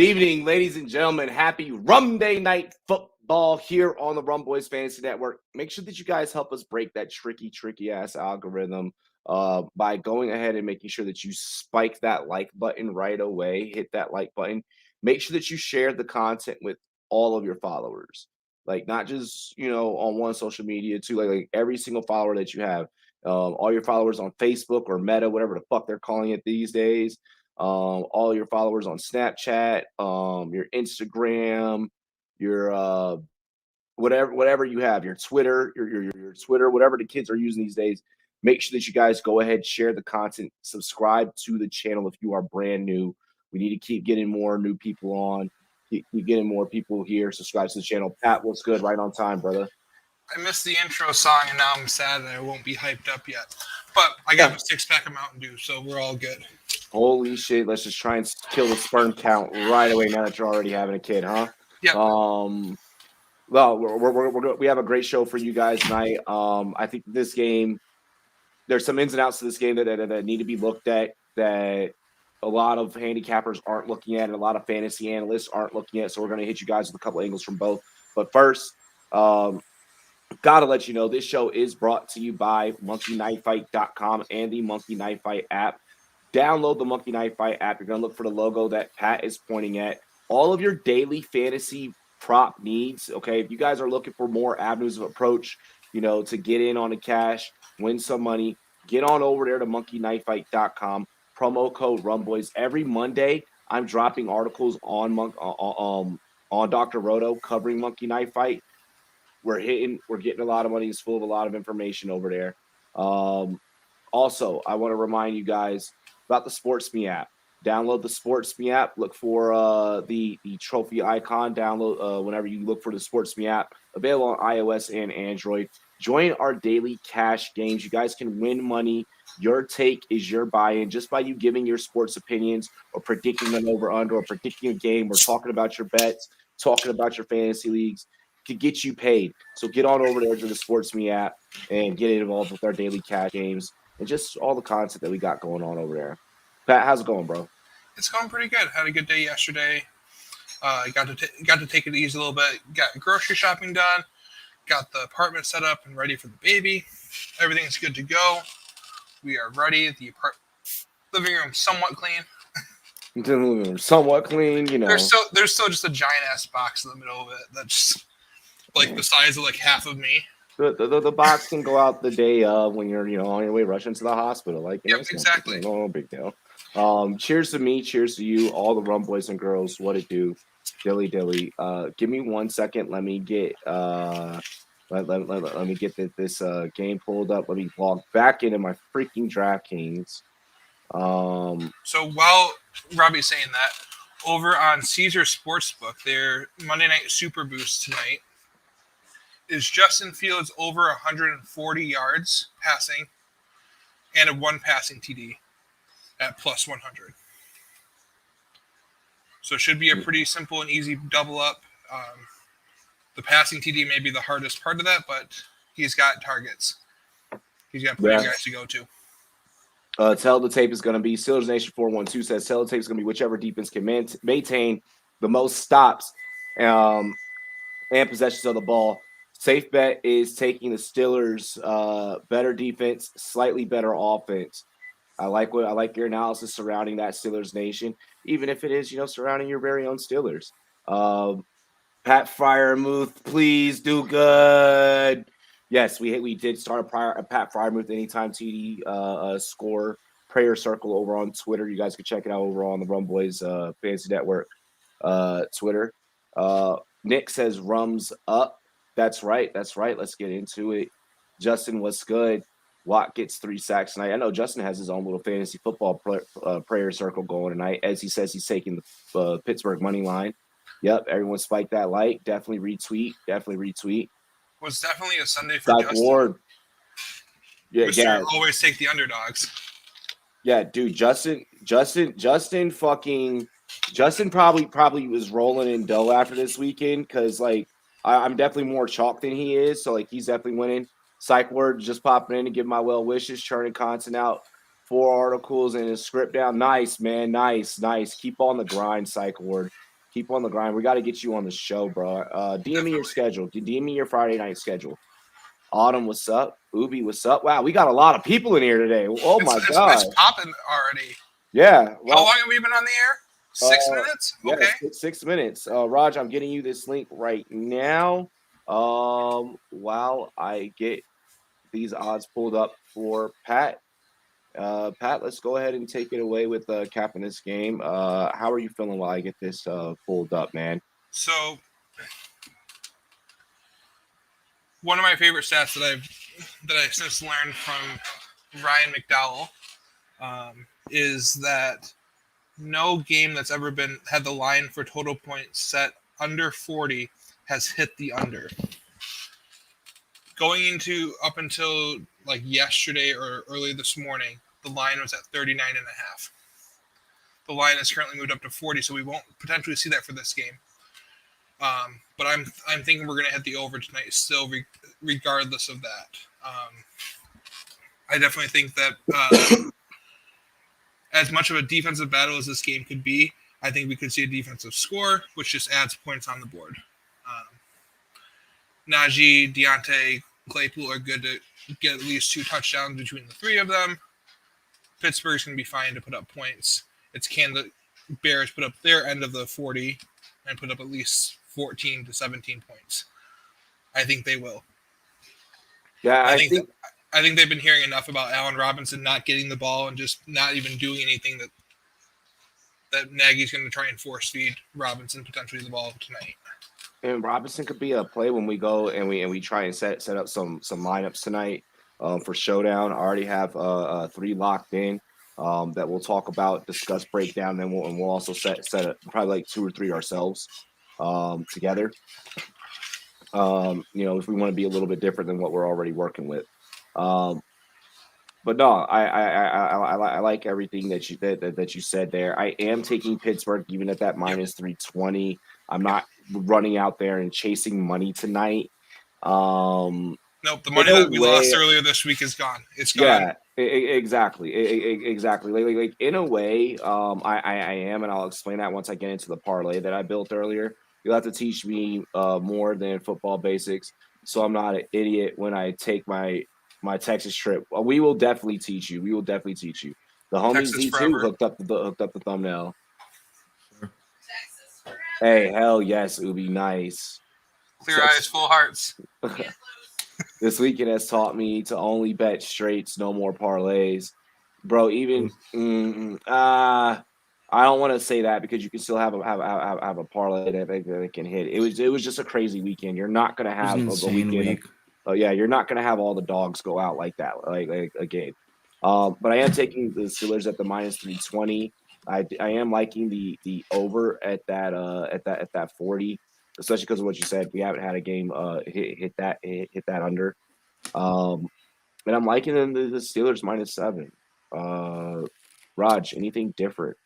evening, ladies and gentlemen. Happy Rumday Night football here on the Rumboyz Fantasy Network. Make sure that you guys help us break that tricky ass algorithm by going ahead and making sure that you spike that like button right away. Hit that like button. Make sure that you share the content with all of your followers, like not just on one social media too. Like every single follower that you have, all your followers on Facebook or Meta, whatever the fuck they're calling it these days. All your followers on Snapchat, your Instagram, your whatever you have, your Twitter, your Twitter, whatever the kids are using these days. Make sure that you guys go ahead, share the content, subscribe to the channel if you are brand new. We need to keep getting more new people on, keep getting more people here. Subscribe to the channel. Pat, what's good? Right on time, brother. I missed the intro song, and now I'm sad that I won't be hyped up yet. But I got a 6-pack of Mountain Dew, so we're all good. Holy shit, let's just try and kill the sperm count right away now that you're already having a kid, huh? Yeah. Well, we have a great show for you guys tonight. I think this game, there's some ins and outs to this game that need to be looked at, that a lot of handicappers aren't looking at and a lot of fantasy analysts aren't looking at. So we're going to hit you guys with a couple angles from both. But first, got to let you know, this show is brought to you by monkeyknifefight.com and the Monkey Knife Fight app. Download the Monkey Knife Fight app. You're going to look for the logo that Pat is pointing at. All of your daily fantasy prop needs, okay? If you guys are looking for more avenues of approach, to get in on the cash, win some money, get on over there to monkeyknifefight.com. Promo code Rumboyz. Every Monday, I'm dropping articles on Dr. Roto covering Monkey Knife Fight. We're getting a lot of money. It's full of a lot of information over there. Also, I want to remind you guys about the SportsMe app. Download the SportsMe app. Look for the trophy icon. Download whenever you look for the SportsMe app. Available on iOS and Android. Join our daily cash games. You guys can win money. Your take is your buy-in. Just by you giving your sports opinions or predicting an over-under or predicting a game or talking about your bets, talking about your fantasy leagues, to get you paid. So get on over there to the SportsMe app and get involved with our daily cash games and just all the content that we got going on over there. Pat, how's it going, bro? It's going pretty good. Had a good day yesterday. Got to take it easy a little bit. Got grocery shopping done. Got the apartment set up and ready for the baby. Everything's good to go. We are ready. The living room somewhat clean. Somewhat clean, There's still just a giant ass box in the middle of it that's like the size of like half of me. The box can go out the day of when you're on your way rushing to the hospital. Yep, exactly. No big deal. Cheers to me, cheers to you, all the Rum boys and girls. What it do, dilly. Give me 1 second. Let me get let me get this game pulled up. Let me log back into my freaking DraftKings. So while Robbie's saying that, over on Caesar Sportsbook, their Monday Night Super Boost tonight is Justin Fields over 140 yards passing and a 1 passing TD at plus 100. So it should be a pretty simple and easy double up. The passing TD may be the hardest part of that, but he's got targets. He's got plenty of guys to go to. Tell the tape is going to be Steelers Nation 412 says tell the tape is going to be whichever defense can maintain the most stops and possessions of the ball. Safe bet is taking the Steelers better defense, slightly better offense. I like your analysis surrounding that Steelers Nation, even if it is surrounding your very own Steelers. Pat Freiermuth, please do good. Yes, we did start a Pat Freiermuth anytime TD score prayer circle over on Twitter. You guys can check it out over on the Rumboyz Fantasy Network Twitter. Nick says Rum's up. That's right. Let's get into it. Justin, what's good? Watt gets 3 sacks tonight. I know Justin has his own little fantasy football prayer circle going tonight. As he says, he's taking the Pittsburgh money line. Yep, everyone spike that like. Definitely retweet. Was definitely a Sunday for Justin. Ward. Yeah. Always take the underdogs. Yeah, dude. Justin probably was rolling in dough after this weekend because I'm definitely more chalk than he is. So he's definitely winning. Psych Word just popping in to give my well wishes, churning content out, 4 articles and his script down. Nice, man. Nice. Keep on the grind, Psych Word. Keep on the grind. We got to get you on the show, bro. DM me your schedule. DM me your Friday night schedule. Autumn, what's up? Ubi, what's up? Wow, we got a lot of people in here today. Oh my god, it's popping already. Yeah. Well, how long have we been on the air? 6 minutes. Yeah, okay. 6 minutes. Raj, I'm getting you this link right now. While I get these odds pulled up for Pat. Pat, let's go ahead and take it away with capping this game. How are you feeling while I get this pulled up, man? So, one of my favorite stats that I've since learned from Ryan McDowell is that no game that's ever had the line for total points set under 40 has hit the under. Going into up until like yesterday or early this morning, the line was at 39.5. The line has currently moved up to 40, so we won't potentially see that for this game. But I'm thinking we're going to hit the over tonight still, regardless of that. I definitely think that as much of a defensive battle as this game could be, I think we could see a defensive score, which just adds points on the board. Najee, Deontay, Claypool are good to get at least 2 touchdowns between the 3 of them. Pittsburgh's going to be fine to put up points. Can the Bears put up their end of the 40 and put up at least 14 to 17 points? I think they will. Yeah, I think they've been hearing enough about Allen Robinson not getting the ball and just not even doing anything that Nagy's going to try and force feed Robinson potentially the ball tonight. And Robinson could be a play when we go and we try and set up some lineups tonight for showdown. I already have 3 locked in that we'll talk about, discuss, break down, and we'll also set up probably like 2 or 3 ourselves together. If we want to be a little bit different than what we're already working with. But no, I like everything that you said there. I am taking Pittsburgh even at that minus 320. I'm not running out there and chasing money tonight. Nope, the money that we lost earlier this week is gone. It's gone. Yeah, exactly. Like in a way, I am, and I'll explain that once I get into the parlay that I built earlier. You'll have to teach me more than football basics, so I'm not an idiot when I take my Texas trip. We will definitely teach you. The homies Z2 hooked up the thumbnail. Hey, hell yes, it would be nice. Clear eyes, full hearts. This weekend has taught me to only bet straights, no more parlays, bro. Even I don't want to say that because you can still have a parlay that can hit. It was just a crazy weekend. You're not gonna have a weekend. You're not gonna have all the dogs go out like that, like a game. But I am taking the Steelers at the minus 320. I am liking the over at that 40, especially because of what you said. We haven't had a game hit that under. And I'm liking the Steelers minus 7. Raj, anything different?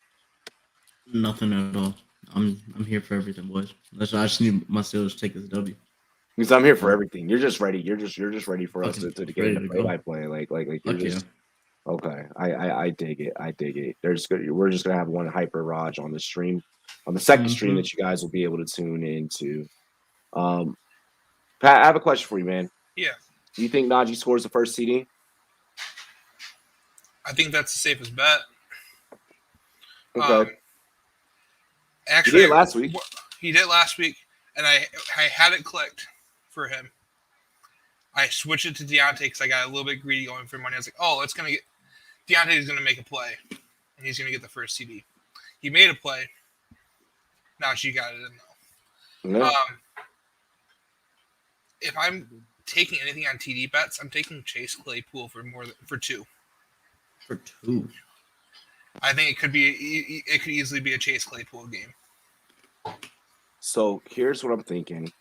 Nothing at all. I'm here for everything, boys. I just need my Steelers to take this W. Because I'm here for everything. You're just ready. You're just ready for us to get into play-by-play. Like you're just okay. I dig it. We're just gonna have one hyper Raj on the stream, on the second stream that you guys will be able to tune into. Pat, I have a question for you, man. Yeah. Do you think Najee scores the first CD? I think that's the safest bet. Okay. Actually, he did last week. He did last week, and I had it clicked for him. I switched it to Deontay because I got a little bit greedy going for money. I was like, oh, Deontay is going to make a play, and he's going to get the first CD. He made a play. Now she got it in, though. Yeah. If I'm taking anything on TD bets, I'm taking Chase Claypool for 2. For 2. I think it could easily be a Chase Claypool game. So here's what I'm thinking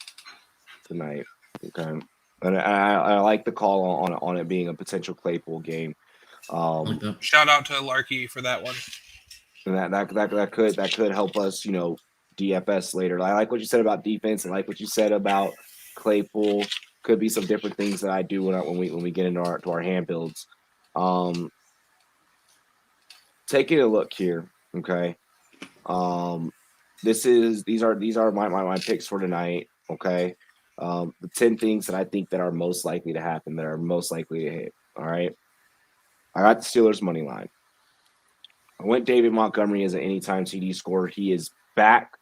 tonight. Okay. And I like the call on it being a potential Claypool game. Shout out to Larky for that one. And that could help us, DFS later. I like what you said about defense. I like what you said about Claypool. Could be some different things that I do when we get into our hand builds. Taking a look here, okay. these are my picks for tonight. Okay. The 10 things that I think that are most likely to happen, that are most likely to hit. All right. I got the Steelers money line. I went David Montgomery as an anytime TD scorer. He is back,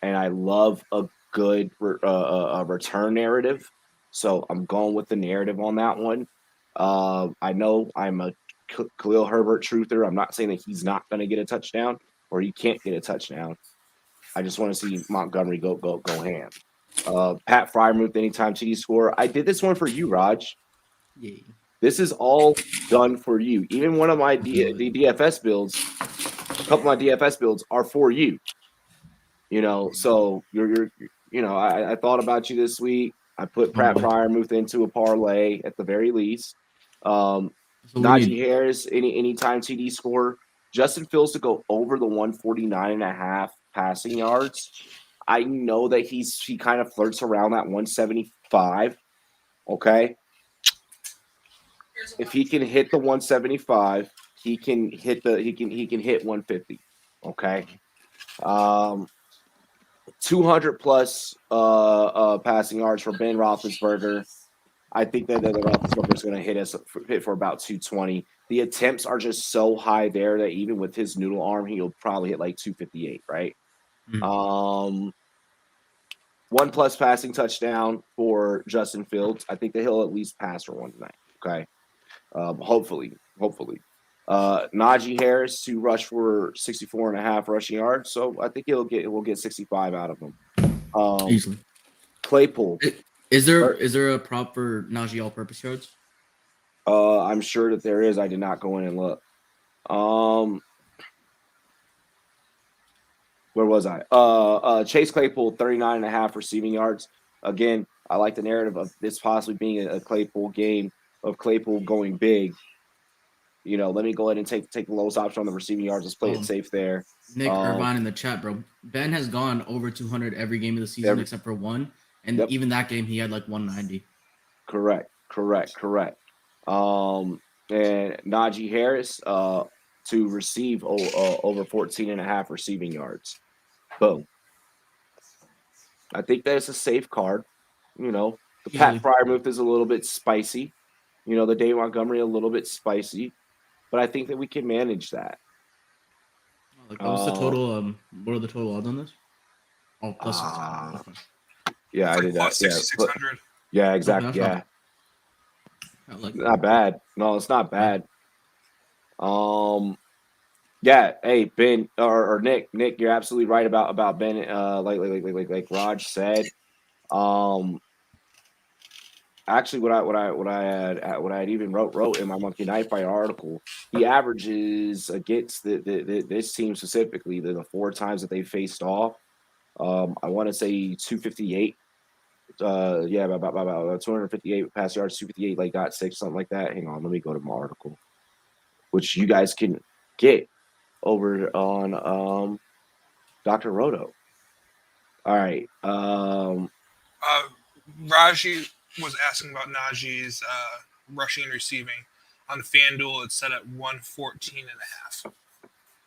and I love a good return narrative. So I'm going with the narrative on that one. I know I'm a Khalil Herbert truther. I'm not saying that he's not going to get a touchdown or he can't get a touchdown. I just want to see Montgomery go ham. Pat Fryermuth, anytime TD scorer. I did this one for you, Raj. Yeah. This is all done for you. Even one of my DFS builds, a couple of my DFS builds are for you. So you're I thought about you this week. I put Pat Fryermuth into a parlay at the very least. Najee Harris, anytime TD scorer. Justin Fields to go over the 149.5 passing yards. I know that he kind of flirts around that 175. Okay. If he can hit the 175, he can hit 150. Okay. 200 plus passing yards for Ben Roethlisberger. I think that the Roethlisberger is going to hit for about 220. The attempts are just so high there that even with his noodle arm, he'll probably hit like 258, right? Mm-hmm. 1+ passing touchdown for Justin Fields. I think that he'll at least pass for one tonight. Okay. Hopefully. Najee Harris to rush for 64.5 rushing yards. So I think we'll get 65 out of him. Easily. Claypool. Is there a prop for Najee all-purpose yards? I'm sure that there is. I did not go in and look. Where was I? Chase Claypool, 39.5 receiving yards. Again, I like the narrative of this possibly being a Claypool game, of Claypool going big. Let me go ahead and take the lowest option on the receiving yards. Let's play it safe there. Nick Irvine in the chat, bro. Ben has gone over 200 every game of the season except for one. And even that game, he had like 190. Correct. And Najee Harris to receive over 14.5 receiving yards. Boom. I think that's a safe card. The Pat Fryermuth is a little bit spicy. The Dave Montgomery a little bit spicy. But I think that we can manage that. What's the total? What are the total odds on this? Oh, plus 600. Okay. Yeah, I did that. 6,600. Yeah, exactly. Okay, not bad. No, it's not bad. Yeah. Hey, Ben or Nick, you're absolutely right about Ben. Like Raj said. Actually, what I had even wrote in my Monday Night Fight article, he averages against this team specifically the 4 times that they faced off. I want to say 258. About 258 pass yards, 258 like got 6, something like that. Hang on, let me go to my article, which you guys can get over on Dr. Roto. All right. Raji was asking about Najee's rushing and receiving. On FanDuel, it's set at 114.5.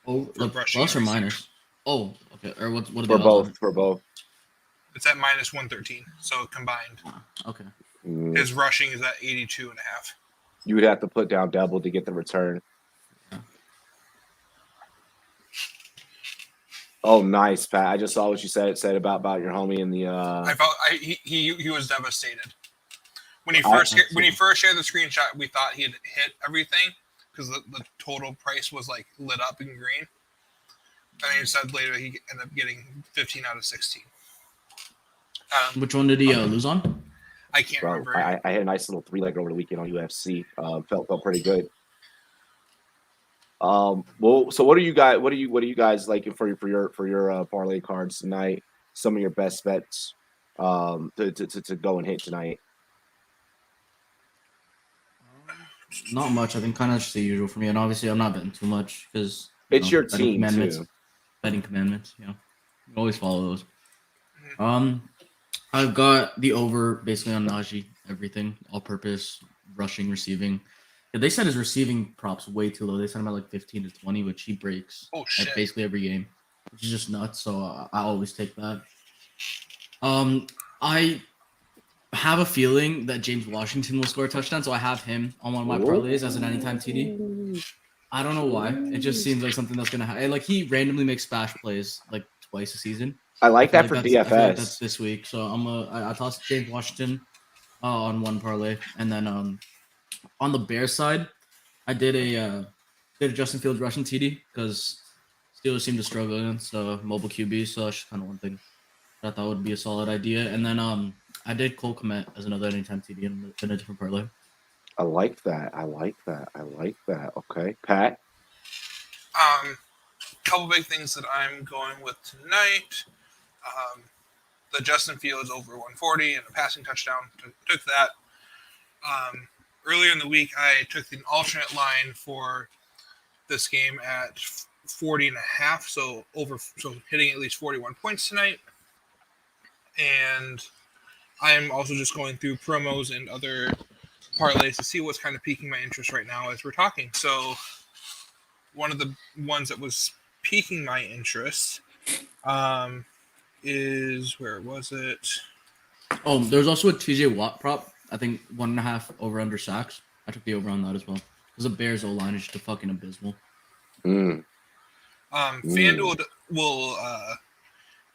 Oh, plus or minus? Oh, okay. Or what are for both? For both. It's at minus 113. So combined. Okay. His rushing is at 82.5. You would have to put down double to get the return. Yeah. Oh, nice, Pat. I just saw what you said about your homie in the. I felt he was devastated when he first shared the screenshot. We thought he had hit everything because the total price was like lit up in green. And he said later he ended up getting 15 out of 16. Which one did he lose on? I can't remember. I had a nice little 3-leg over the weekend on UFC. Felt pretty good. Well, so what are you guys liking for your parlay cards tonight? Some of your best bets to go and hit tonight. Not much. I think kind of just the usual for me, and obviously I'm not betting too much because it's your team too. Betting commandments, you always follow those. I've got the over basically on Najee, everything, all-purpose, rushing, receiving. Yeah, they said his receiving props way too low. They said him at like 15 to 20, which he breaks at basically every game. which is just nuts. So I always take that. I have a feeling that James Washington will score a touchdown, so I have him on one of my parlays as an anytime TD. I don't know why. It just seems like something that's gonna happen. Like he randomly makes splash plays like twice a season. I like that for I feel like that's DFS. this week. So I tossed James Washington on one parlay, and then on the Bears side, I did a Justin Fields rushing TD because Steelers seem to struggle against mobile QB, so that's just kind of one thing I thought would be a solid idea. And then I did Cole Kmet as another anytime TD in a different parlay. I like that. Okay, Pat. Couple big things that I'm going with tonight. The Justin Fields over 140 and a passing touchdown. Took that. Earlier in the week, I took the alternate line for this game at 40.5, so hitting at least 41 points tonight. And I'm also just going through promos and other parlays to see what's kind of piquing my interest right now as we're talking. So one of the ones that was piquing my interest is, where was it? Oh, there's also a TJ Watt prop. I think 1.5 over under sacks. I took the over on that as well because the Bears O line is just fucking abysmal. FanDuel will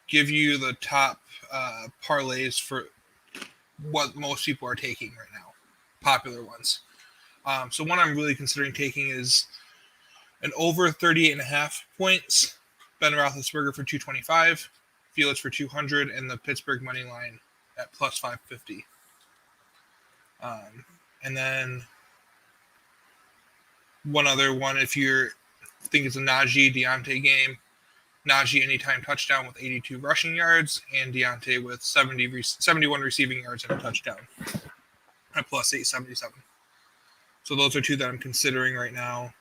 give you the top parlays for what most people are taking right now, popular ones. So one I'm really considering taking is an over 38.5 points. Ben Roethlisberger for 225, Fields for 200, and the Pittsburgh money line at plus 550. And then one other one, if you think it's a Najee Deontay game, Najee anytime touchdown with 82 rushing yards, and Deontay with 71 receiving yards and a touchdown at plus 877. So those are two that I'm considering right now.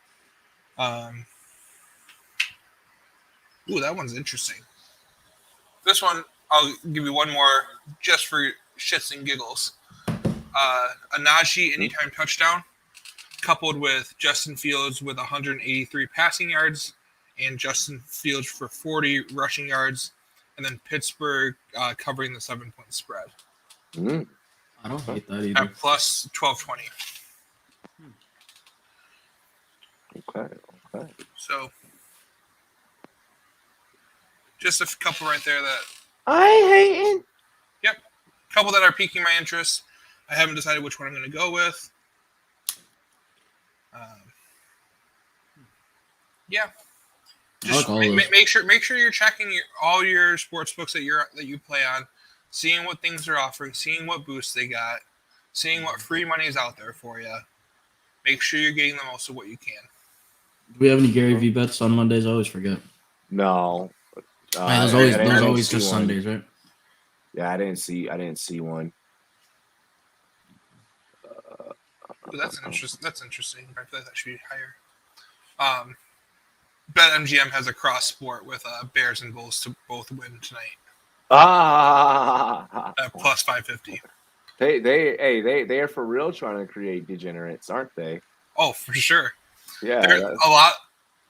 Ooh, that one's interesting. This one, I'll give you one more just for shits and giggles. A Najee anytime touchdown coupled with Justin Fields with 183 passing yards and Justin Fields for 40 rushing yards, and then Pittsburgh covering the 7-point spread. I don't hate that either. At plus 1220. Okay. So, just a couple right there that I ain't hating. Yep. A couple that are piquing my interest. I haven't decided which one I'm going to go with. Yeah. Just make sure you're checking all your sports books that you play on, seeing what things they're offering, seeing what boosts they got, seeing what free money is out there for you. Make sure you're getting the most of what you can. Do we have any Gary V bets on Mondays? I always forget. No. Those always just Sundays, right? Yeah, I didn't see one. But that's interesting. I feel like that should be higher. BetMGM has a cross sport with Bears and Bulls to both win tonight. At plus 550. They are for real trying to create degenerates, aren't they? Oh, for sure. Yeah.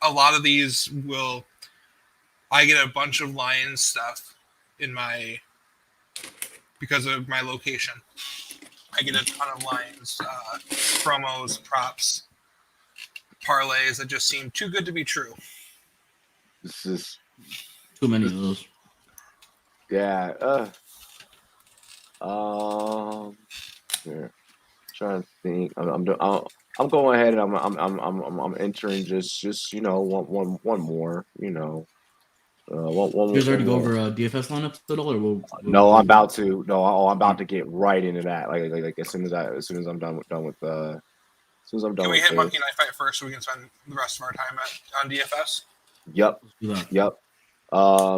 A lot of these will. I get a bunch of Lions stuff because of my location. I get a ton of Lions promos, props, parlays that just seem too good to be true. This is too many of those. Yeah. Here. Trying to think. I'm going ahead and I'm entering just one more. You guys already go over DFS lineups at all, or no? I'm about to. No, I'm about to get right into that. Like as soon as I'm done with Can we hit Monkey Knife Fight first so we can spend the rest of our time on DFS? Yep.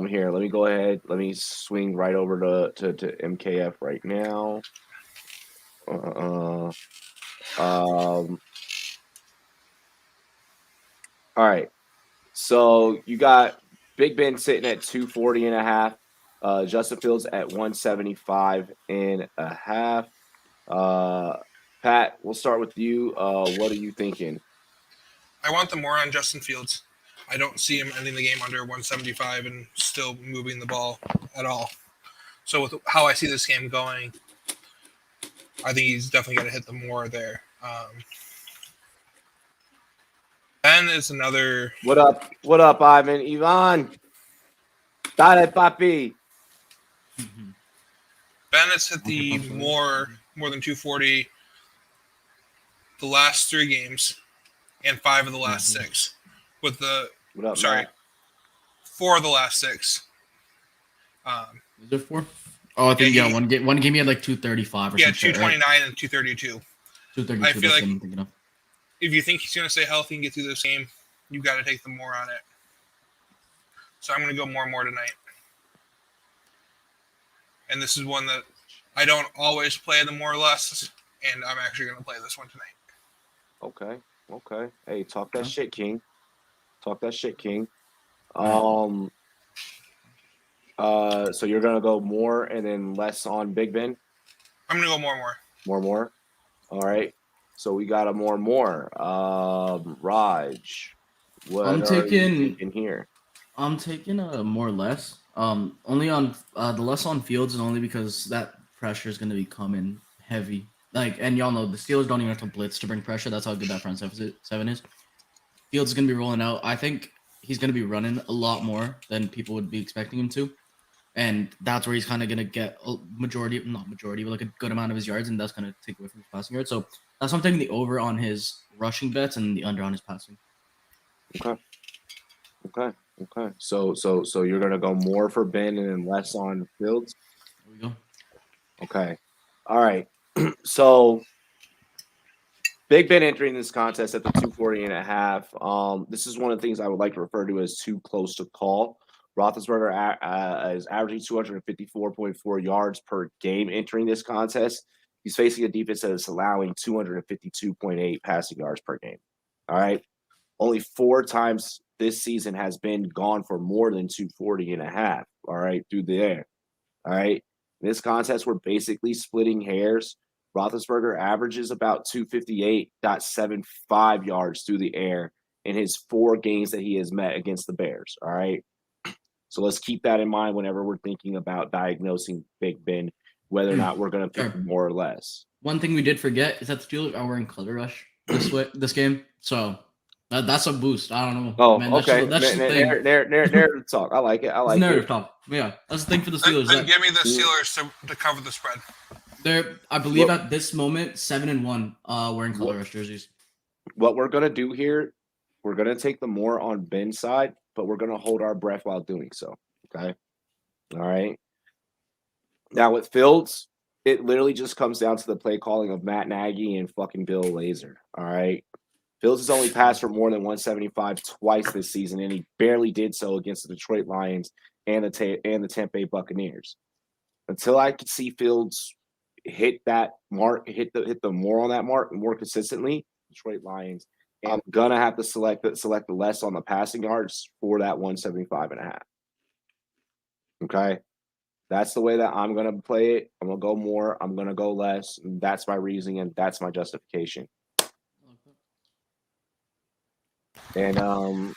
Here, let me go ahead. Let me swing right over to MKF right now. All right. So you got Big Ben sitting at 240.5. Justin Fields at 175.5. Pat, we'll start with you. What are you thinking? I want the more on Justin Fields. I don't see him ending the game under 175 and still moving the ball at all. So with how I see this game going, I think he's definitely going to hit the more there. Ben is another. What up? What up, Ivan? Ivan. Dale, papi. Ben has hit the more than 240 the last 3 games and 5 of the last 6. With the What up, sorry, Matt? 4 of the last 6. Is it 4? Oh, I think one game he had like 235 or something. Yeah, 229 right? And 232. 232. I feel like I'm thinking of. If you think he's going to stay healthy and get through this game, you got to take the more on it. So I'm going to go more tonight. And this is one that I don't always play the more or less, and I'm actually going to play this one tonight. Okay. Hey, talk that shit, King. Talk that shit, King. So you're gonna go more and then less on Big Ben? I'm gonna go more. All right. So we got a more. Raj, what I'm are taking you thinking here? I'm taking a more or less. Only on the less on Fields is only because that pressure is going to be coming heavy. Like, and y'all know the Steelers don't even have to blitz to bring pressure. That's how good that front seven is. Fields is going to be rolling out. I think he's going to be running a lot more than people would be expecting him to, and that's where he's kind of going to get a majority, not majority, but like a good amount of his yards, and that's going to take away from his passing yards. So that's why I'm taking the over on his rushing bets and the under on his passing. Okay. So you're gonna go more for Ben and then less on Fields? There we go. Okay. All right. So Big Ben entering this contest at the 240.5. This is one of the things I would like to refer to as too close to call. Roethlisberger is averaging 254.4 yards per game entering this contest. He's facing a defense that is allowing 252.8 passing yards per game. All right. Only 4 times this season has been gone for more than 240.5. All right, through the air. All right. In this contest, we're basically splitting hairs. Roethlisberger averages about 258.75 yards through the air in his 4 games that he has met against the Bears. All right. So let's keep that in mind whenever we're thinking about diagnosing Big Ben, whether or not we're going to pick more or less. One thing we did forget is that the Steelers are wearing color rush this game. So that's a boost. I don't know. Oh, man, okay. That's just the thing. Narrative talk. I like it. I like narrative it. talk. Yeah, that's the thing for the Steelers. Then give me the Steelers to cover the spread. They're, I believe, at this moment 7-1, wearing color rush jerseys. What we're gonna do here, we're gonna take the more on Ben's side, but we're gonna hold our breath while doing so. Okay. All right. Now with Fields, it literally just comes down to the play calling of Matt Nagy and fucking Bill Lazor. All right. Fields has only passed for more than 175 twice this season, and he barely did so against the Detroit Lions and the Tampa Bay Buccaneers. Until I could see Fields hit that mark, hit the more on that mark more consistently, Detroit Lions, I'm gonna have to select the less on the passing yards for that 175.5. Okay. That's the way that I'm gonna play it. I'm gonna go more, I'm gonna go less. And that's my reasoning and that's my justification. And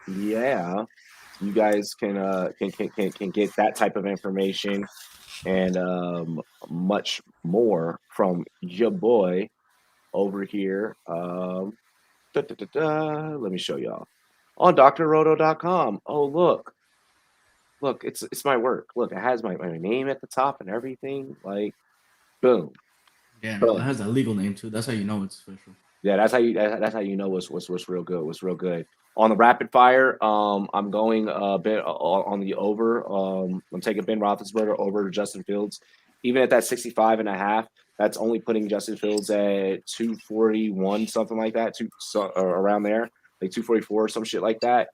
yeah, you guys can get that type of information and much more from your boy over here. Let me show y'all on drroto.com. Oh, look, it's my work. Look, it has my name at the top and everything. Like, boom. Yeah, it has a legal name too. That's how you know it's official. Yeah, that's how you know what's real good. What's real good. On the rapid fire, I'm going a bit on the over. I'm taking Ben Roethlisberger over Justin Fields. Even at that 65.5, that's only putting Justin Fields at 241, something like that, around there, like 244, some shit like that.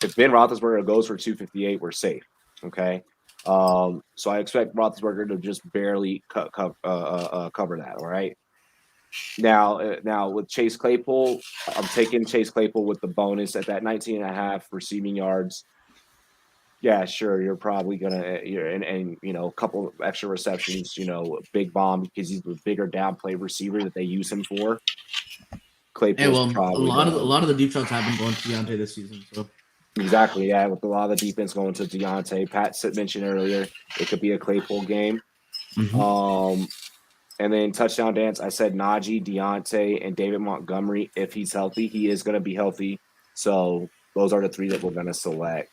If Ben Roethlisberger goes for 258, we're safe. Okay. So I expect Roethlisberger to just barely cover that. All right. Now with Chase Claypool, I'm taking Chase Claypool with the bonus at that 19.5 receiving yards. Yeah, sure. You're probably gonna and a couple of extra receptions. Big bomb because he's the bigger down play receiver that they use him for. Claypool's A probably lot of the deep shots have been going to Deontay this season. So exactly, yeah. With a lot of the defense going to Deontay, Pat mentioned earlier, it could be a Claypool game. And then touchdown dance, I said Najee, Deontay, and David Montgomery. If he's healthy, he is going to be healthy. So those are the three that we're going to select.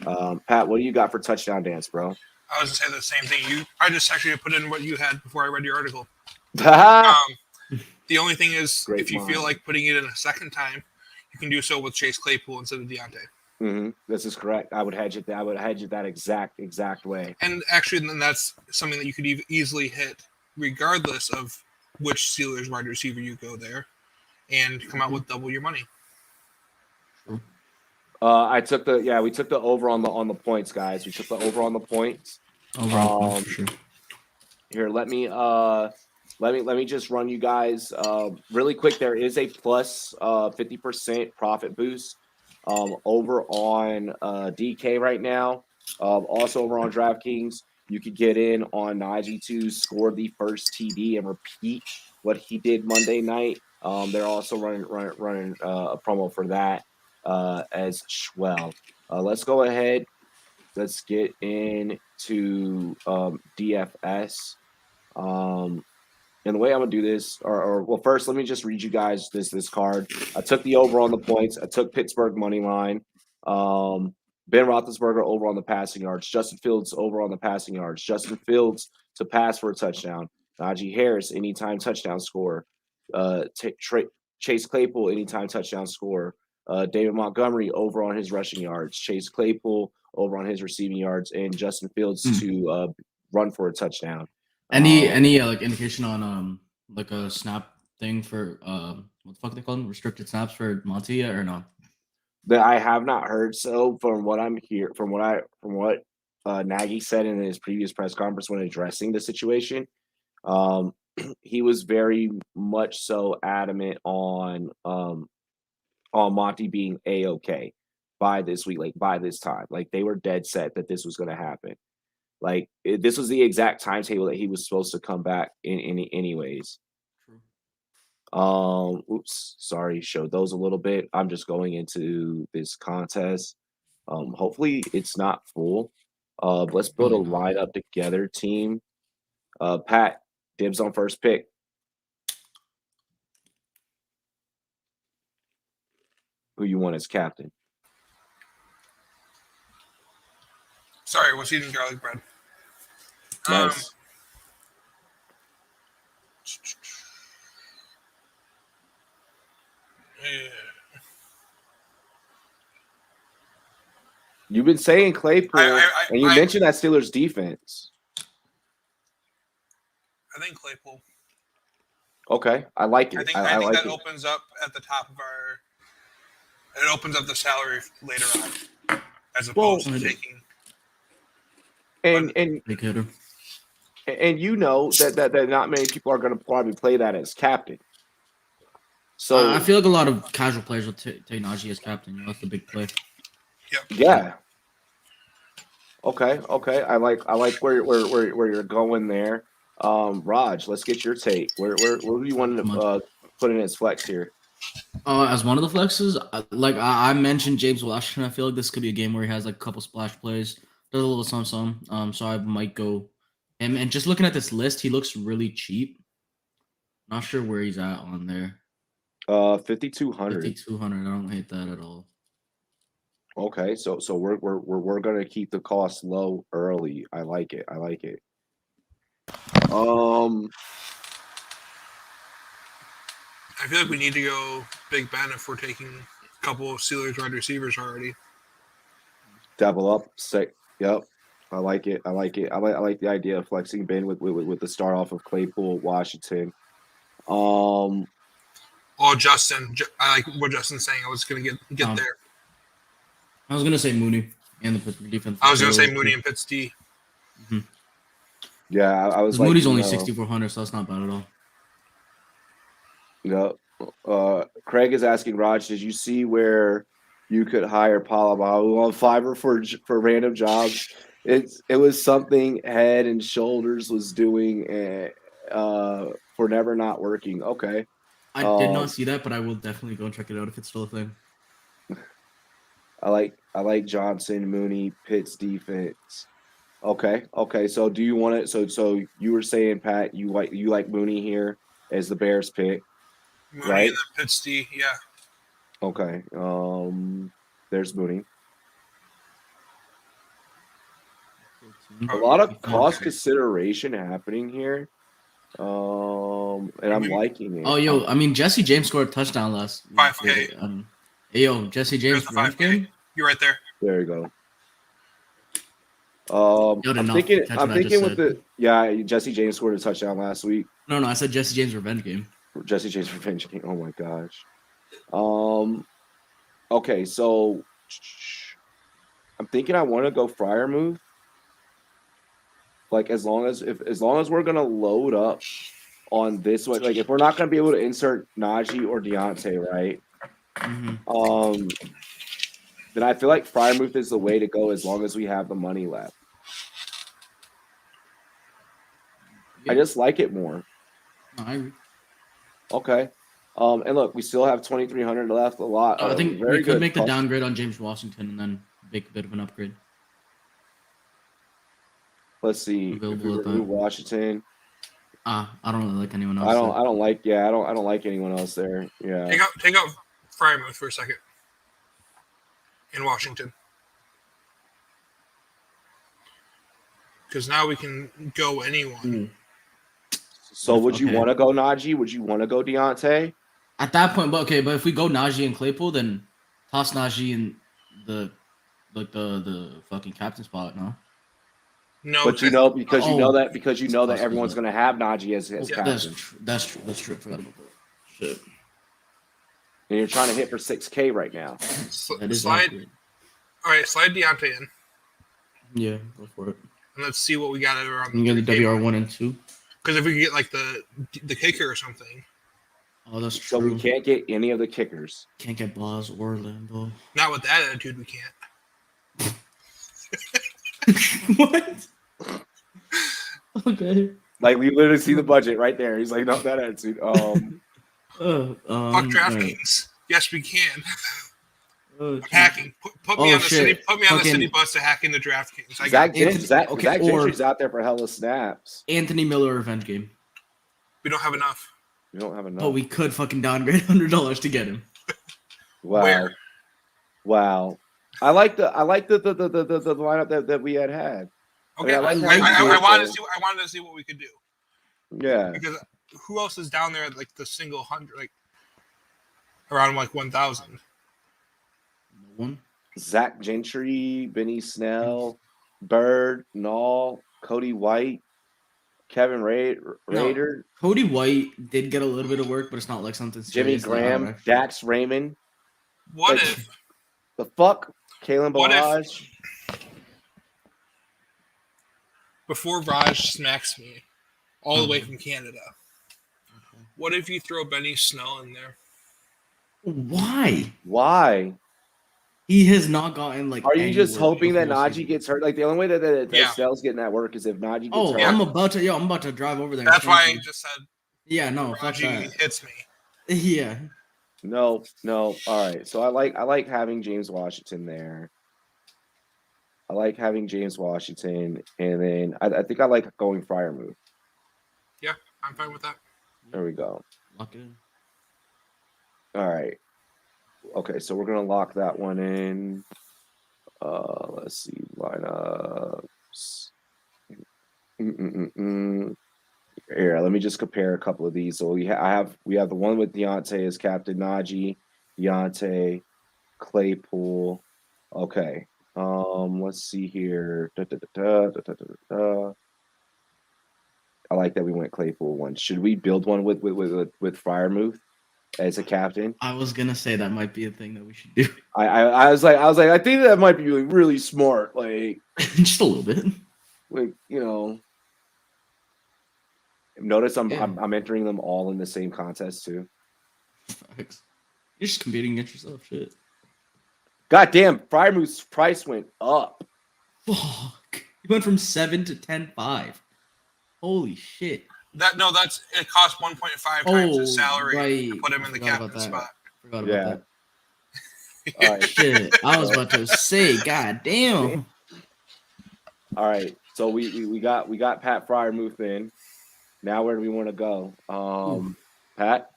Pat, what do you got for touchdown dance, bro? I was going to say the same thing. I just actually put in what you had before I read your article. The only thing is, Great if you feel like putting it in a second time, you can do so with Chase Claypool instead of Deontay. Mm-hmm. This is correct. I would hedge it. I would hedge it that exact way. And actually, then that's something that you could easily hit, regardless of which Steelers wide receiver you go there, and come out with double your money. We took the over on the points, guys. We took the over on the points. for sure. Here, let me just run you guys really quick. There is a plus 50% profit boost over on DK right now. Also over on DraftKings, you could get in on Najee to score the first TD and repeat what he did Monday night. They're also running a promo for that as well. Let's go ahead. Let's get into DFS. And the way I'm gonna do this, well, first let me just read you guys this card. I took the over on the points. I took Pittsburgh money line. Ben Roethlisberger over on the passing yards. Justin Fields over on the passing yards. Justin Fields to pass for a touchdown. Najee Harris anytime touchdown score. Chase Claypool anytime touchdown score. David Montgomery over on his rushing yards. Chase Claypool over on his receiving yards, and Justin Fields to run for a touchdown. Any like indication on like a snap thing for what the fuck they call them, restricted snaps for Monty or no? That I have not heard. So from what Nagy said in his previous press conference when addressing the situation, he was very much so adamant on Monty being A-okay by this week, like by this time. Like they were dead set that this was going to happen. Like this was the exact timetable that he was supposed to come back in anyways. Oops, sorry, showed those a little bit. I'm just going into this contest. Hopefully it's not full. Let's build a lineup together, team. Pat, dibs on first pick. Who you want as captain? Sorry, I was eating garlic bread. Nice. You've been saying Claypool, and you mentioned that Steelers defense. I think Claypool. Okay, I like it. I think that opens up at the top of our. It opens up the salary later on, as opposed to taking. And you know that not many people are going to probably play that as captain. So I feel like a lot of casual players will take Najee as captain. You know, that's the big play. Yep. Yeah. Okay. I like where you're going there. Raj, let's get your take. Where do you want to put in as flex here? As one of the flexes, like I mentioned James Washington. I feel like this could be a game where he has like a couple splash plays, does a little some. So I might go him. And just looking at this list, he looks really cheap. Not sure where he's at on there. 5,200. 5,200. I don't hate that at all. Okay, so we're gonna keep the cost low early. I like it. I feel like we need to go Big Ben if we're taking a couple of Steelers wide receivers already. Double up, sick. Yep, I like it. I like the idea of flexing Ben with the start off of Claypool, Washington. Oh, Justin, I like what Justin's saying. I was gonna get there. I was gonna say Mooney and the Pittsburgh defense. I was gonna say Mooney and Pitts D. Mm-hmm. Yeah, I was like, Moody's only 6,400, so that's not bad at all. Yeah. Craig is asking, Raj, did you see where you could hire Palabalu on Fiverr for random jobs? It was something Head and Shoulders was doing for never not working. Okay. I did not see that, but I will definitely go and check it out if it's still a thing. I like Johnson, Mooney, Pitts defense. Okay. So do you want it? So you were saying, Pat, you like Mooney here as the Bears pick, Mooney right? and the Pitts D, yeah. Okay. There's Mooney. A lot of cost consideration happening here. And I'm liking it. Oh, yo, I mean, Jesse James scored a touchdown last week. 5K. Hey, yo, Jesse James, There's the 5K. Game? You're right there. There you go. I'm thinking with Jesse James scored a touchdown last week. No, I said Jesse James revenge game. Jesse James revenge game. Oh my gosh. Okay, so I'm thinking I want to go Fryer move. Like as long as we're gonna load up on this one, like if we're not gonna be able to insert Najee or Deontay, right? Mm-hmm. Then I feel like Fryer move is the way to go as long as we have the money left. Yeah. I just like it more. No, I agree. Okay. And look, we still have 2,300 left. A lot. I think we could make the downgrade on James Washington and then make a bit of an upgrade. Let's see. If we remove Washington. I don't really like anyone else. I don't like anyone else there. Yeah. Take out Frymouth for a second. In Washington. Because now we can go anyone. So would you want to go Najee? Would you want to go Deontay? At that point, but if we go Najee and Claypool, then toss Najee in the fucking captain spot, no? No, but you know that everyone's going to have Najee as captain. That's true. I forgot about that. Shit. And you're trying to hit for 6K right now. Slide Deontay in. Yeah, go for it. And let's see what we got around. You get the WR1 and 2. Because if we could get like the kicker or something. Oh, that's true. So we can't get any of the kickers. Can't get Boz or Lambo. Not with that attitude, we can't. What? Okay. Like we literally see the budget right there. He's like, not that attitude. Fuck DraftKings. Yes, we can. Hacking. Put me on the city. Put me on the city bus to hack into DraftKings. Zach Gentry's out there for hella snaps. Anthony Miller revenge game. We don't have enough. But we could fucking downgrade $100 to get him. Wow. Where? Wow. I like the lineup that we had. Okay, I wanted to see what we could do. Yeah. Because who else is down there at like the single 100, like around like 1,000? No one. Zach Gentry, Benny Snell, Bird, Nall, Cody White, Kevin Rader. No, Cody White did get a little bit of work, but it's not like something serious. Jimmy Graham, Dax Raymond. What if the fuck? Kalen Balaj. Before Raj smacks me all the way from Canada, what if you throw Benny Snell in there? Why? He has not gotten like. Are you just hoping that Najee gets hurt? Like the only way that Snell's getting that work is if Najee gets hurt. I'm about to drive over there. That's why I just said. Yeah, no, fuck that. Hits me. Yeah. No. All right. So I like having James Washington there. I like having James Washington, and then I think I like going Fryer move. Yeah, I'm fine with that. There we go. Lock it in. All right. Okay, so we're gonna lock that one in. Let's see lineups. Here, let me just compare a couple of these. So we have the one with Deontay as captain, Najee, Deontay, Claypool. Okay. Let's see here. I like that we went Claypool one. Should we build one with Freiermuth as a captain? I was gonna say that might be a thing that we should do. I was like, I think that might be really smart. Like just a little bit. Like, you know. Notice I'm entering them all in the same contest too. Facts. You're just competing against yourself, shit. Goddamn, Freiermuth's price went up. Fuck. He went from 7 to 10.5. Holy shit. That's it. Costs 1.5 times his salary to put him in the captain spot. Forgot about that. All right. Shit, I was about to say, god damn. All right. So we got Pat Fryermuth in. Now where do we want to go? Pat?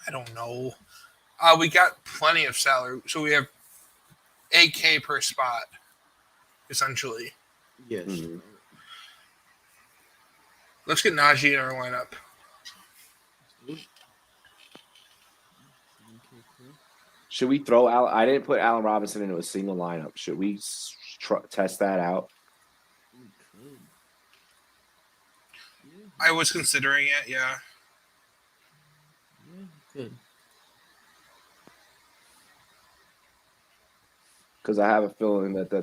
I don't know. We got plenty of salary, so we have $8K per spot, essentially. Yes. Mm-hmm. Let's get Najee in our lineup. Should we throw Al? I didn't put Allen Robinson into a single lineup. Should we test that out? I was considering it, yeah. Good. Because I have a feeling that the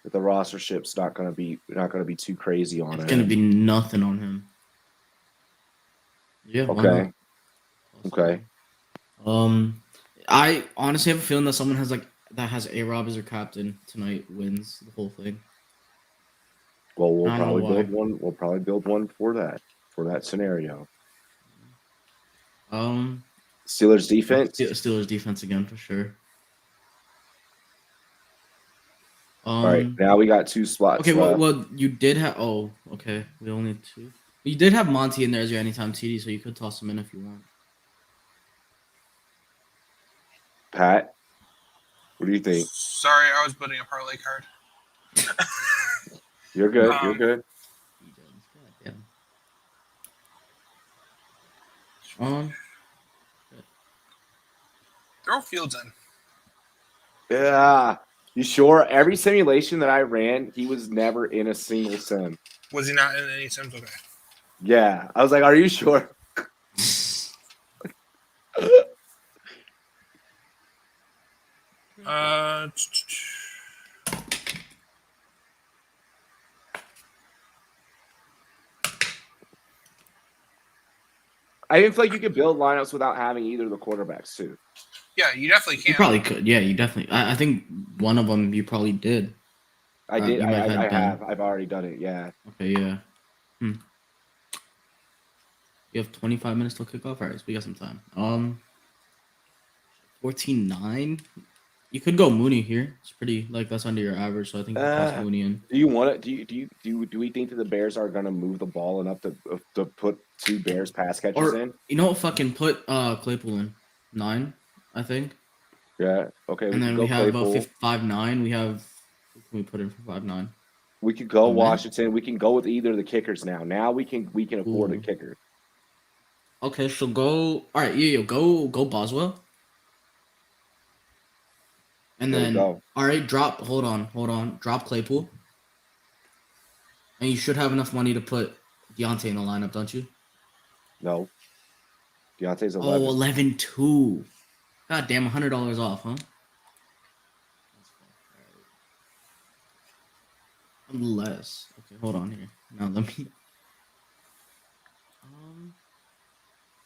rostership's not going to be too crazy on it. It's going to be nothing on him. Yeah. Okay. Okay. I honestly have a feeling that someone that has A-Rob as their captain tonight wins the whole thing. Well, we'll probably build one. We'll probably build one for that scenario. Steelers defense. Steelers defense again for sure. All right, now we got 2 spots. Okay, well, you did have. Oh, okay, we only had 2. You did have Monty in there as your anytime TD, so you could toss him in if you want. Pat, what do you think? Sorry, I was building a parlay card. You're good. You're good. Throw Fields in. Yeah. You sure? Every simulation that I ran, he was never in a single sim. Was he not in any sims? Okay. Yeah. I was like, are you sure? I didn't feel like you could build lineups without having either of the quarterbacks too. Yeah, you definitely can. You probably could. Yeah, you definitely. I think one of them you probably did. I did. I have. I've already done it. Yeah. Okay. Yeah. You have 25 minutes till kickoff. All right, so we got some time. 14-9. You could go Mooney here. It's pretty that's under your average, so I think you toss Mooney in. Do you want it? Do we think that the Bears are gonna move the ball enough to put 2 Bears pass catchers in? You know what? Fucking put Claypool in 9. I think. Yeah. Okay. And then we have 5-9. We have. Who can we put in for 5-9? We could go Washington. We can go with either of the kickers now. Now we can afford a kicker. Okay, so go. All right, yeah, go Boswell. And then, all right, drop. Hold on. Drop Claypool. And you should have enough money to put Deontay in the lineup, don't you? No. Deontay's 11. Oh, 11-2. God damn, $100 off, huh? Unless, okay, hold on here. Now let me.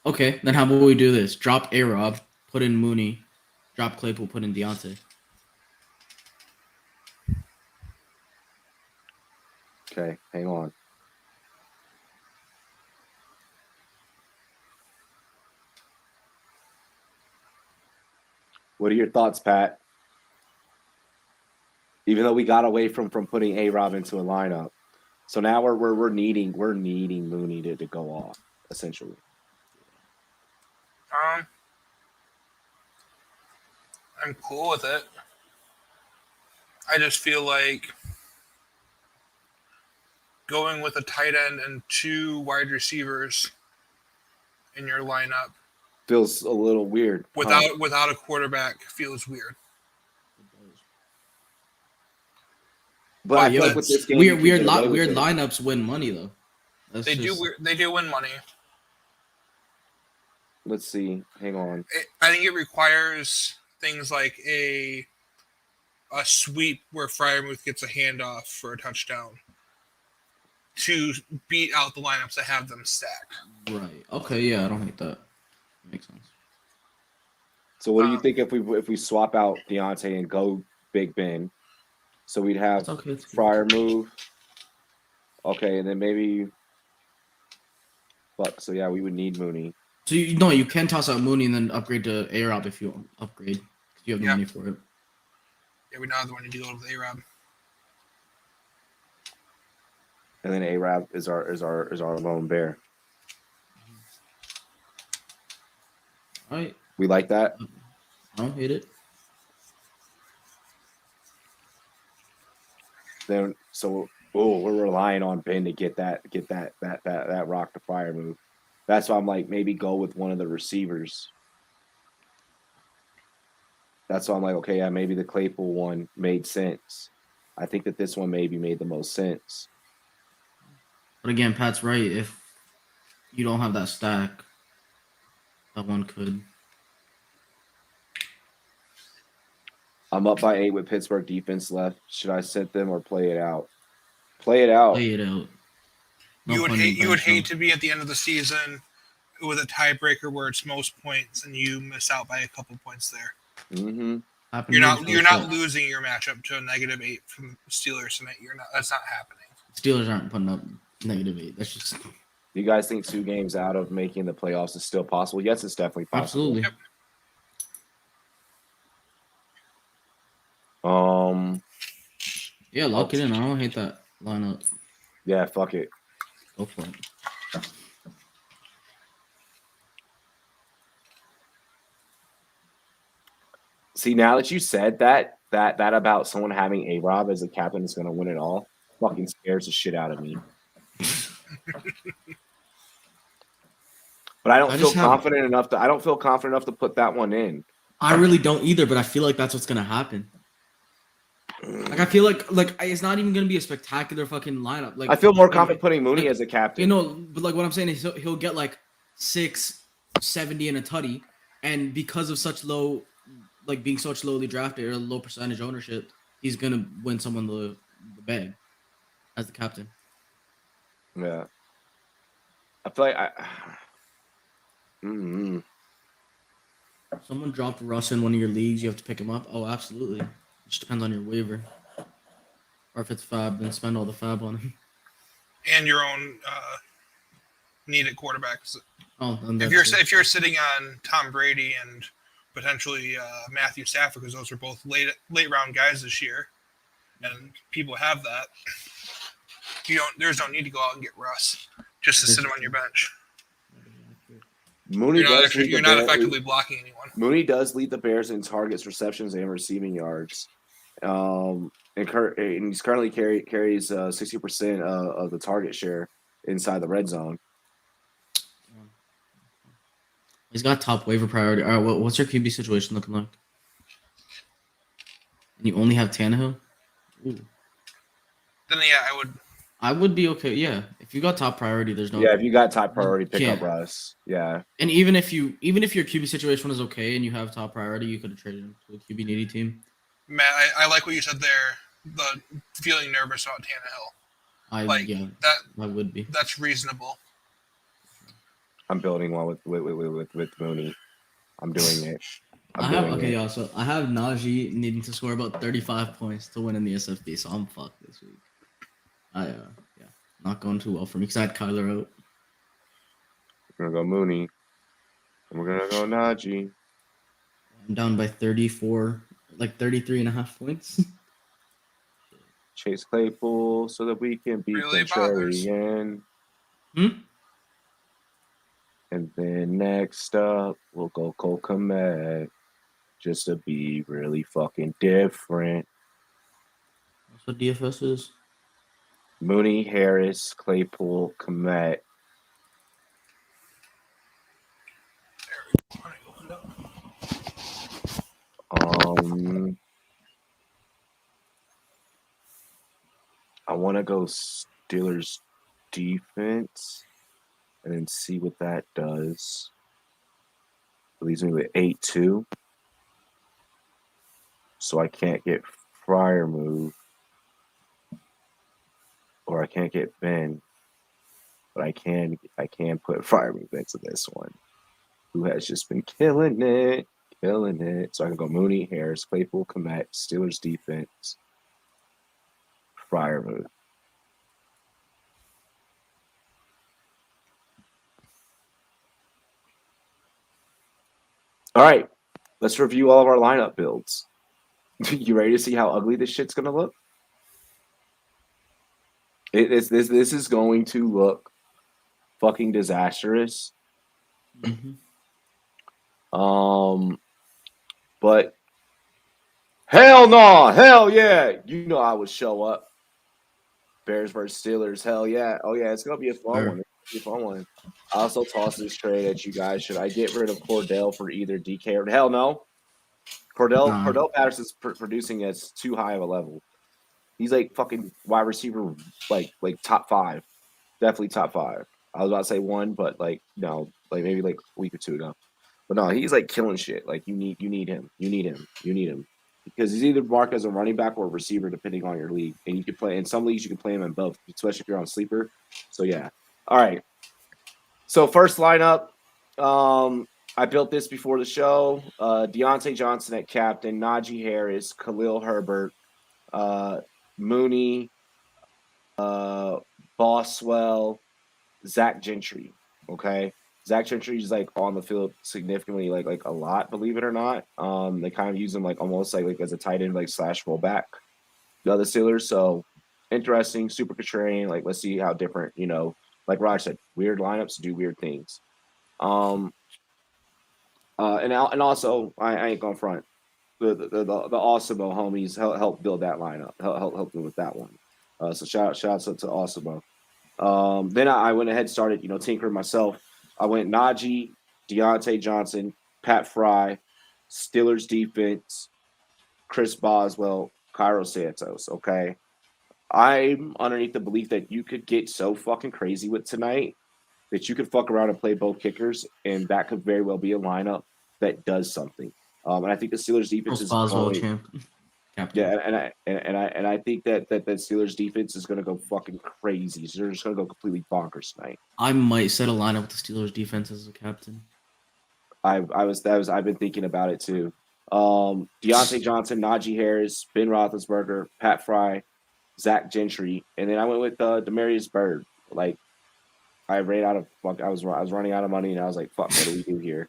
Okay, then how about we do this? Drop A-Rob, put in Mooney, drop Claypool, put in Deontay. Okay, hang on. What are your thoughts, Pat? Even though we got away from putting A-Rob into a lineup, so now we're needing Mooney to go off essentially. I'm cool with it. I just feel like going with a tight end and 2 wide receivers in your lineup feels a little weird. Without a quarterback feels weird. But I feel like with this game, weird lineups win money though. They do win money. Let's see. Hang on. I think it requires things like a sweep where Fryermuth gets a handoff for a touchdown to beat out the lineups that have them stacked. Right. Okay. Yeah, I don't hate that. Makes sense. So what do you think if we swap out Deontay and go Big Ben? So we'd have It's okay. It's good. Fryer move. Okay, and then maybe fuck. So yeah, we would need Mooney. So you can toss out Mooney and then upgrade to A-Rob if you upgrade. If you have the Yeah. money for it. Yeah, we know the one to go with A-Rob. And then A-Rob is our lone bear. All right. We like that. I don't hate it. Then we're relying on Ben to get that rock to fire move. That's why I'm like maybe go with one of the receivers. That's why I'm like, okay, yeah, maybe the Claypool one made sense. I think that this one maybe made the most sense. But again, Pat's right. If you don't have that stack, that one could. I'm up by 8 with Pittsburgh defense left. Should I sit them or play it out? Play it out. Play it out. No You would pun hate intended. to be at the end of the season with a tiebreaker where it's most points and you miss out by a couple points there. Mm-hmm. You're not losing your matchup to a -8 from Steelers tonight. That's not happening. Steelers aren't putting up -8. That's just You guys think 2 games out of making the playoffs is still possible? Yes, it's definitely possible. absolutely. Yep. Yeah, lock it in. I don't hate that lineup. Yeah, fuck it. Go for it. See, now that you said that about someone having A-Rob as a captain is going to win it all, fucking scares the shit out of me. But I don't feel confident enough to put that one in. I really don't either, but I feel like that's what's gonna happen. Like I feel like it's not even gonna be a spectacular fucking lineup. Like I feel more confident putting Mooney as a captain. You know, but like what I'm saying is he'll get like 670 and a tutty, and because of such low, like being such lowly drafted or low percentage ownership, he's gonna win someone the bag as the captain. Yeah, I feel like Someone dropped Russ in one of your leagues, you have to pick him up. Oh, absolutely. It just depends on your waiver. Or if it's fab, then spend all the fab on him. And your own needed quarterbacks. Oh, if you're sitting on Tom Brady and potentially Matthew Stafford, because those are both late round guys this year, and people have that, there's no need to go out and get Russ just to sit him on your bench. Mooney you're not effectively blocking anyone. Mooney does lead the Bears in targets, receptions, and receiving yards. And he's currently carries 60% of the target share inside the red zone. He's got top waiver priority. All right, what's your QB situation looking like? And you only have Tannehill? Ooh. Then yeah, I would be okay. Yeah, if you got top priority, there's no. Yeah, if you got top priority, pick up Russ. Yeah, and even if your QB situation is okay and you have top priority, you could have traded him to a QB needy team. Matt, I like what you said there. The feeling nervous about Tannehill. I would be. That's reasonable. I'm building one with Mooney. I'm doing it. So I have Najee needing to score about 35 points to win in the SFB, so I'm fucked this week. Not going too well for me because I had Kyler out. We're gonna go Mooney, and we're gonna go Najee. I'm down by 34, like 33.5 points. Chase Claypool so that we can beat really Contrarian. And then next up, we'll go Cole Kmet just to be really fucking different. That's what DFS is. Mooney, Harris, Claypool, Kmet. I want to go Steelers defense and then see what that does. It leaves me with 8-2. So I can't get Fryer move. Or I can't get Ben. But I can put Fryer move into this one. Who has just been killing it. Feeling it. So I can go Mooney, Harris, Claypool, Komet, Steelers defense, Fryermuth. All right, let's review all of our lineup builds. You ready to see how ugly this shit's gonna look? This is going to look fucking disastrous. Mm-hmm. But hell no, hell yeah, you know I would show up. Bears versus Steelers, hell yeah, oh yeah, it's gonna be a fun one. It's gonna be a fun one. I also toss this trade at you guys. Should I get rid of Cordell for either DK or hell no? Cordell Patterson's producing at too high of a level. He's like fucking wide receiver, like top 5, definitely top 5. I was about to say 1, but like no, like maybe like a week or 2 ago. But no, he's like killing shit. Like you need him, because he's either marked as a running back or a receiver depending on your league, and you can play in some leagues. You can play him in both, especially if you're on sleeper. So yeah, all right. So first lineup, I built this before the show. Deontay Johnson at captain, Najee Harris, Khalil Herbert, Mooney, Boswell, Zach Gentry. Okay. Zach Gentry is like on the field significantly, like a lot, believe it or not. They kind of use him like almost like as a tight end, like / fullback. The other Steelers. So interesting, super contrarian. Like, let's see how different, like Raj said, weird lineups do weird things. And also I ain't gonna front. The Osimo homies help build that lineup. Help me with that one. So shout out to Osimo. Then I went ahead and started, tinkering myself. I went Najee, Deontay Johnson, Pat Fry, Steelers defense, Chris Boswell, Cairo Santos. Okay. I'm underneath the belief that you could get so fucking crazy with tonight that you could fuck around and play both kickers, and that could very well be a lineup that does something. And I think the Steelers defense is Boswell champ. Yeah, and I think that Steelers defense is going to go fucking crazy. So they're just going to go completely bonkers tonight. I might set a lineup with the Steelers defense as a captain. I've been thinking about it too. Deontay Johnson, Najee Harris, Ben Roethlisberger, Pat Fry, Zach Gentry, and then I went with Demarius Byrd. Like I ran out of I was running out of money, and I was like, "Fuck, what do we do here?"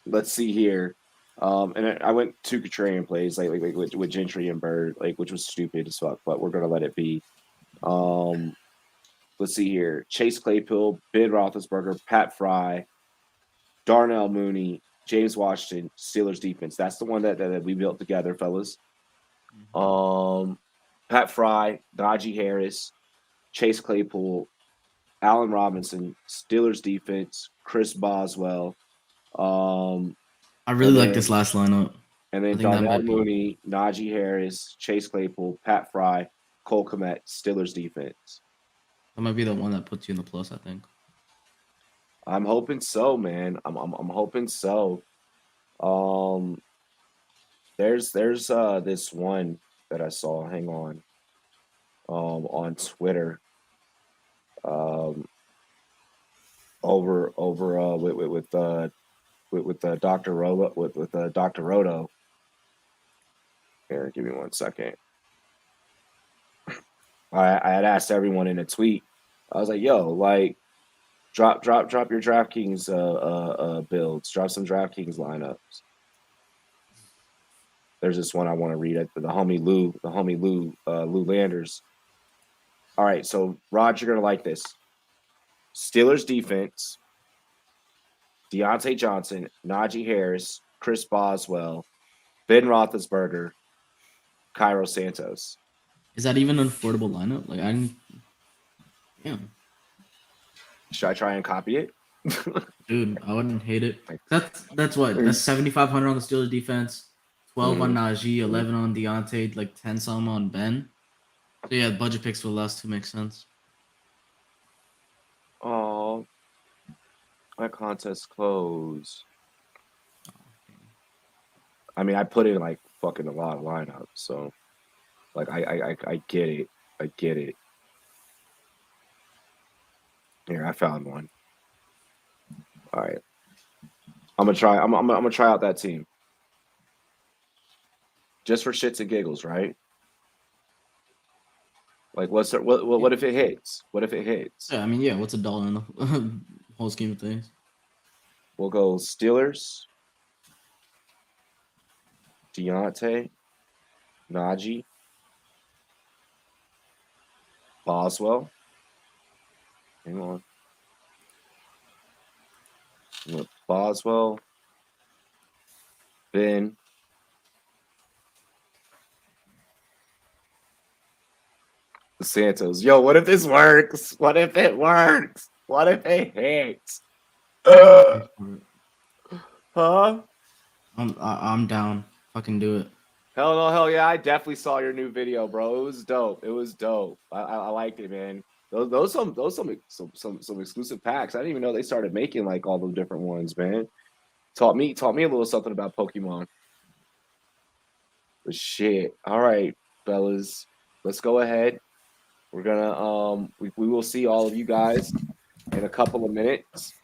Let's see here. And I went 2 contrarian plays, like with Gentry and Bird, like which was stupid as fuck, but we're gonna let it be. Let's see here: Chase Claypool, Ben Roethlisberger, Pat Fry, Darnell Mooney, James Washington, Steelers defense. That's the one that we built together, fellas. Pat Fry, Najee Harris, Chase Claypool, Allen Robinson, Steelers defense, Chris Boswell. I really like this last lineup. And then Darnell Mooney, Najee Harris, Chase Claypool, Pat Fry, Cole Kmet, Steelers defense. That might be the one that puts you in the plus, I think. I'm hoping so, man. I'm hoping so. There's this one that I saw. Hang on. On Twitter. Over with Dr. Robo with Dr. Roto. Here, give me 1 second. I had asked everyone in a tweet. I was like, "Yo, like, drop your DraftKings builds. Drop some DraftKings lineups." There's this one I want to read at the homie Lou Landers. All right, so Rod, you're gonna like this. Steelers defense. Deontay Johnson, Najee Harris, Chris Boswell, Ben Roethlisberger, Cairo Santos. Is that even an affordable lineup? Like, damn. Should I try and copy it? Dude, I wouldn't hate it. That's what? That's 7,500 on the Steelers defense, 12 on Najee, 11 on Deontay, like 10 some on Ben. So yeah, budget picks for the last 2 makes sense. Oh, my contest closed. I mean, I put in like fucking a lot of lineups, so like I get it. I get it. Here, I found one. All right. I'm gonna try. I'm gonna try out that team. Just for shits and giggles, right? Like, what if it hits? What if it hits? Yeah, I mean, yeah. What's $1 in the whole scheme of things? We'll go Steelers, Deontay, Najee, Boswell. Hang on. Boswell, Ben, Santos. Yo, what if this works? What if it works? What if it hits? Huh? I'm down. Fucking do it. Hell no, hell yeah! I definitely saw your new video, bro. It was dope. It was dope. I liked it, man. Those some exclusive packs. I didn't even know they started making like all those different ones, man. Taught me a little something about Pokemon. But shit. All right, fellas. Let's go ahead. We're gonna we will see all of you guys in a couple of minutes.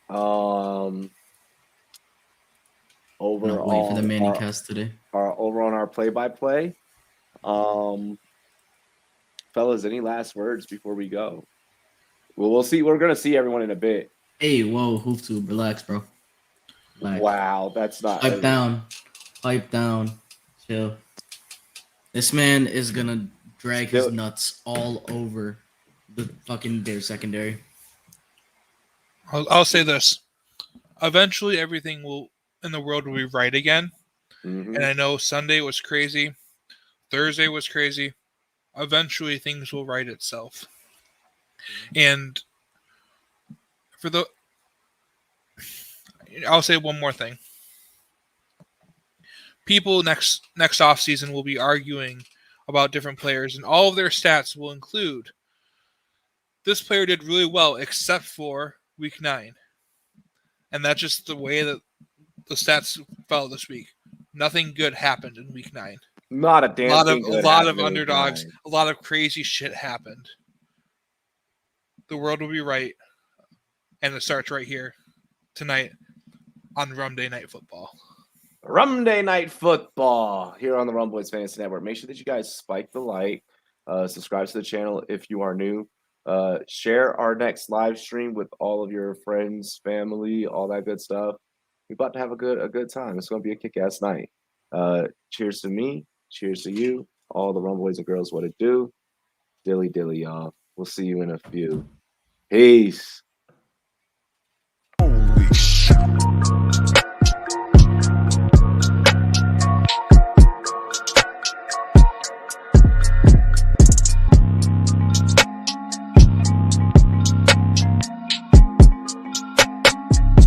Over No, wait for the mini cast today. Over on our play-by-play. Fellas, any last words before we go? Well, we'll see. We're gonna see everyone in a bit. Hey, whoa, HoofTube, relax, bro. Relax. Wow, that's not. Pipe down, chill. This man is gonna drag his nuts all over the fucking Bears secondary. I'll say this: eventually, everything in the world will be right again. Mm-hmm. And I know Sunday was crazy, Thursday was crazy. Eventually, things will right itself. And I'll say one more thing. People next offseason will be arguing about different players, and all of their stats will include this player did really well except for week 9. And that's just the way that the stats fell this week. Nothing good happened in week 9. Not a damn thing. A lot of underdogs. A lot of crazy shit happened. The world will be right, and it starts right here tonight on Rumday Night Football. Rumday Night Football here on the Rumboyz Fantasy Network. Make sure that you guys spike the like, subscribe to the channel if you are new. Share our next live stream with all of your friends, family, all that good stuff. We're about to have a good time. It's going to be a kick-ass night. Cheers to me. Cheers to you. All the Rumboyz and girls, what it do. Dilly, y'all. We'll see you in a few. Peace.